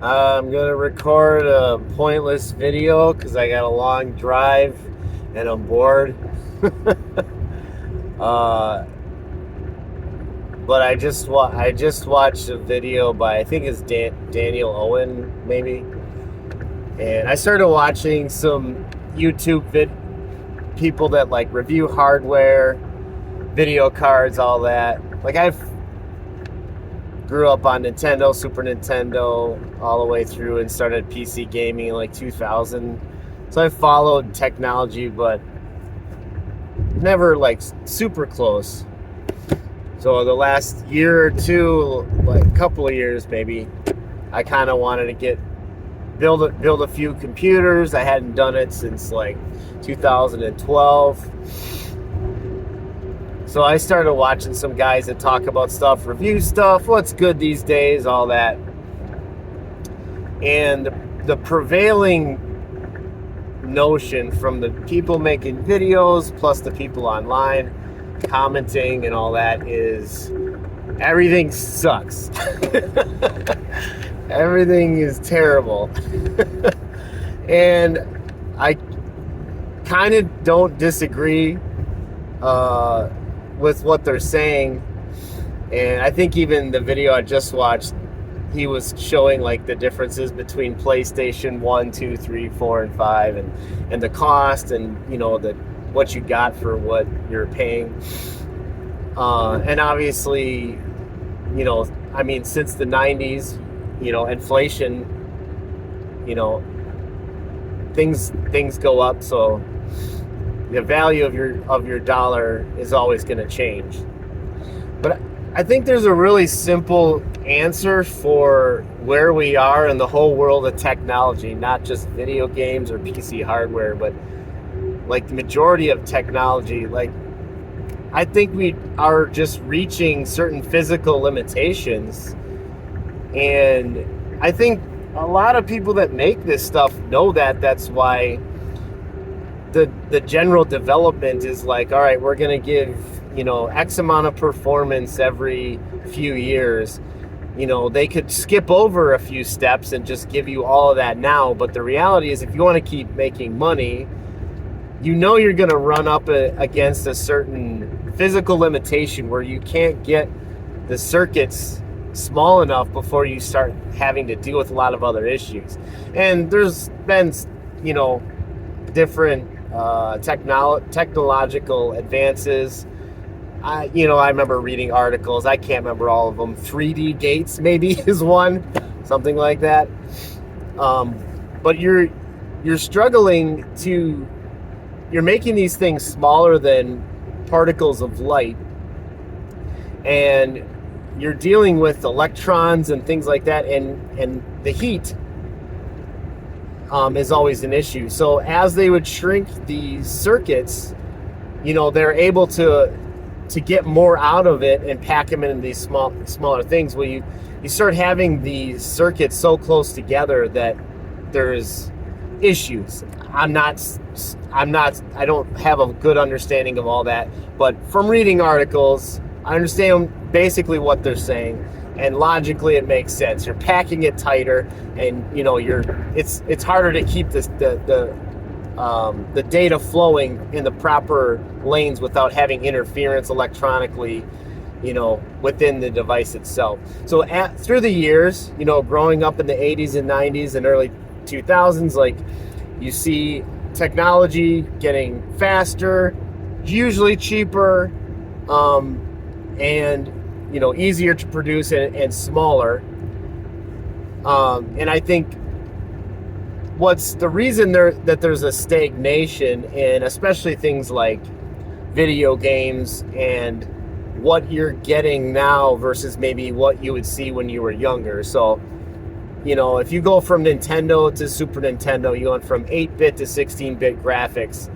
I'm gonna record a pointless video because I got a long drive and I'm bored. uh, but I just watched a video by I think it's Daniel Owen maybe, and I started watching some YouTube people that like review hardware, video cards, all that. Like I've grew up on Nintendo, Super Nintendo, all the way through, and started PC gaming in like 2000. So I followed technology, but never like super close. So the last year or two, like a couple of years maybe, I kind of wanted to build a few computers. I hadn't done it since like 2012. So I started watching some guys that talk about stuff, review stuff, what's good these days, all that. And the prevailing notion from the people making videos plus the people online commenting and all that is everything sucks. Everything is terrible. And I kind of don't disagree with what they're saying. And I think even the video I just watched, he was showing like the differences between PlayStation 1, 2, 3, 4, and 5 and the cost and what you got for what you're paying. And obviously, I mean, since the 90s, inflation, things go up, so the value of your dollar is always going to change. But I think there's a really simple answer for where we are in the whole world of technology, not just video games or PC hardware, but like the majority of technology. Like, I think we are just reaching certain physical limitations, and I think a lot of people that make this stuff know that. That's why the general development is like, all right, we're going to give X amount of performance every few years. They could skip over a few steps and just give you all of that now, but the reality is if you want to keep making money, you're going to run up against a certain physical limitation where you can't get the circuits small enough before you start having to deal with a lot of other issues. And there's been different technological advances. I remember reading articles. I can't remember all of them. 3D gates maybe is one, something like that. But you're struggling to. You're making these things smaller than particles of light, and you're dealing with electrons and things like that, and the heat is always an issue. So as they would shrink these circuits, they're able to get more out of it and pack them into these smaller things. Well, you start having these circuits so close together that there's issues. I don't have a good understanding of all that, but from reading articles, I understand basically what they're saying, and logically it makes sense. You're packing it tighter, and it's harder to keep the data flowing in the proper lanes without having interference electronically, within the device itself. So through the years, growing up in the 80s and 90s and early 2000s, like, you see technology getting faster, usually cheaper, and easier to produce and smaller. And I think what's the reason that there's a stagnation in especially things like video games and what you're getting now versus maybe what you would see when you were younger. So if you go from Nintendo to Super Nintendo, you went from 8-bit to 16-bit graphics,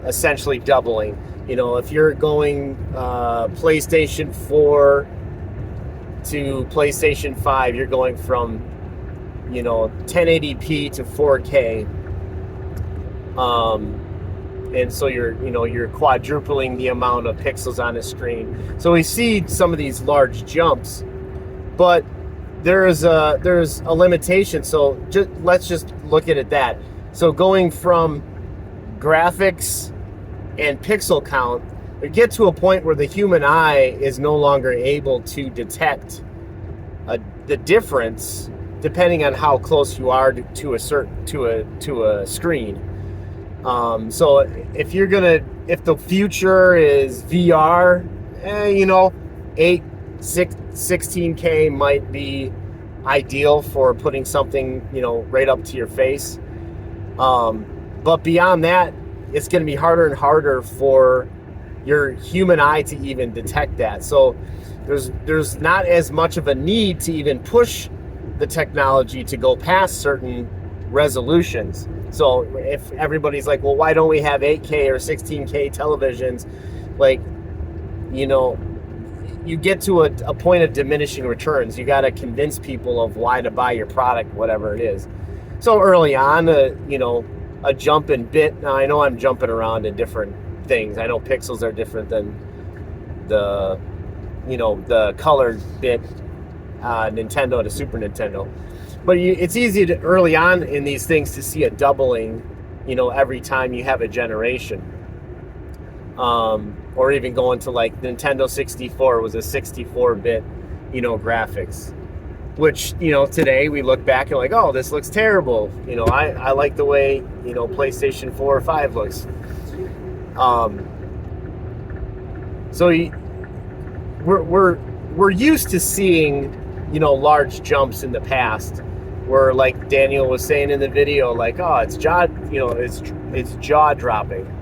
essentially doubling. If you're going PlayStation 4 to PlayStation 5, you're going from, 1080p to 4K. And so you're quadrupling the amount of pixels on the screen. So we see some of these large jumps, but there's a limitation. So let's just look at it that. So going from graphics and pixel count, we get to a point where the human eye is no longer able to detect the difference depending on how close you are to a screen. So if the future is VR, 16K might be ideal for putting something, right up to your face. But beyond that, it's going to be harder and harder for your human eye to even detect that. So there's not as much of a need to even push the technology to go past certain resolutions. So if everybody's like, well, why don't we have 8K or 16K televisions? Like, you get to a point of diminishing returns. You got to convince people of why to buy your product, whatever it is. So early on, a jump in bit. Now I know I'm jumping around to different things. I know pixels are different than the colored bit Nintendo to Super Nintendo. But it's easy to early on in these things to see a doubling, every time you have a generation. Or even going to like Nintendo 64 was a 64-bit, graphics. Which, today we look back and like, oh, this looks terrible. I like the way, PlayStation 4 or 5 looks. So we're used to seeing, large jumps in the past, where like Daniel was saying in the video, like, oh, it's jaw dropping.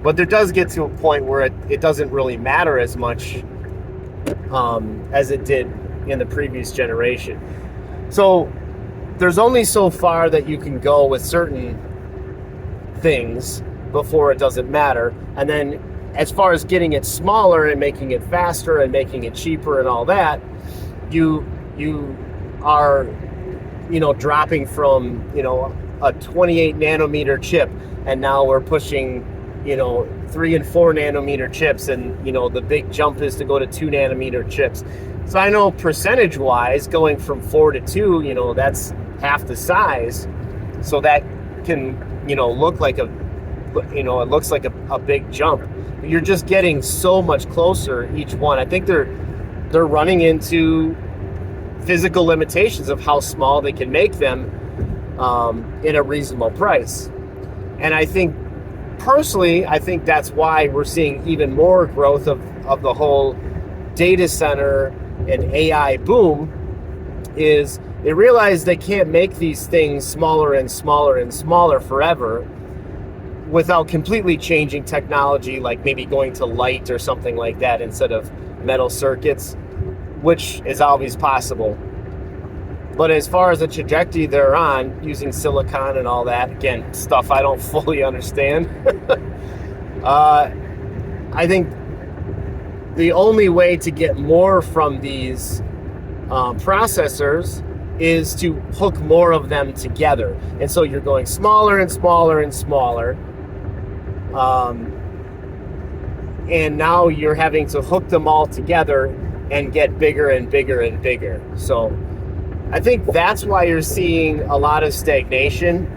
But there does get to a point where it doesn't really matter as much as it did in the previous generation. So there's only so far that you can go with certain things before it doesn't matter. And then as far as getting it smaller and making it faster and making it cheaper and all that, you are, dropping from, a 28 nanometer chip, and now we're pushing, 3 and 4 nanometer chips, and, the big jump is to go to 2 nanometer chips. So I know percentage wise, going from 4 to 2, that's half the size. So that can, look like it looks like a big jump. But you're just getting so much closer each one. I think they're running into physical limitations of how small they can make them in a reasonable price. And I think personally, that's why we're seeing even more growth of the whole data center and AI boom. Is they realize they can't make these things smaller and smaller and smaller forever without completely changing technology, like maybe going to light or something like that instead of metal circuits, which is always possible. But as far as the trajectory they're on, using silicon and all that, again, stuff I don't fully understand, I think the only way to get more from these processors is to hook more of them together. And so you're going smaller and smaller and smaller. And now you're having to hook them all together and get bigger and bigger and bigger. So I think that's why you're seeing a lot of stagnation.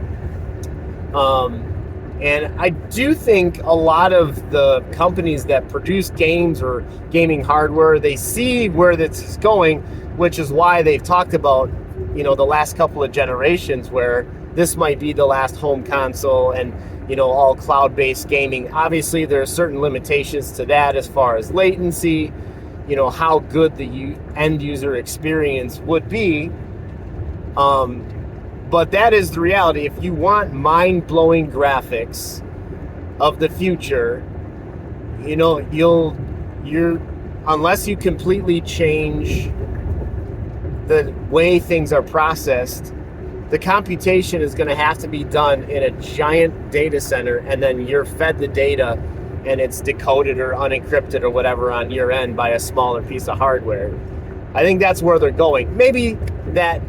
And I do think a lot of the companies that produce games or gaming hardware, they see where this is going, which is why they've talked about, the last couple of generations where this might be the last home console and, all cloud-based gaming. Obviously, there are certain limitations to that as far as latency, how good the end user experience would be. But that is the reality. If you want mind-blowing graphics of the future, unless you completely change the way things are processed, the computation is going to have to be done in a giant data center, and then you're fed the data and it's decoded or unencrypted or whatever on your end by a smaller piece of hardware. I think that's where they're going. Maybe that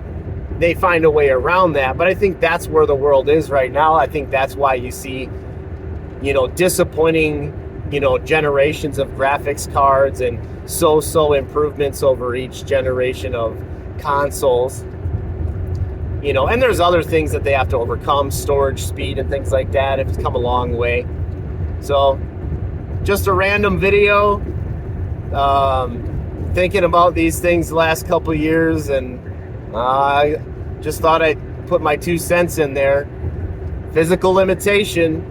they find a way around that, but I think that's where the world is right now. I think that's why you see, disappointing, generations of graphics cards and so improvements over each generation of consoles. You know, and there's other things that they have to overcome, storage speed and things like that. It's come a long way. So, just a random video, thinking about these things the last couple of years, and I just thought I'd put my 2 cents in there. Physical limitation,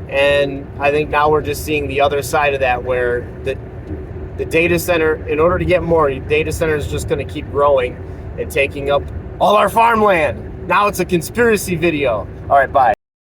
and I think now we're just seeing the other side of that, where the data center, in order to get more, data center is just going to keep growing and taking up all our farmland. Now it's a conspiracy video. All right, bye.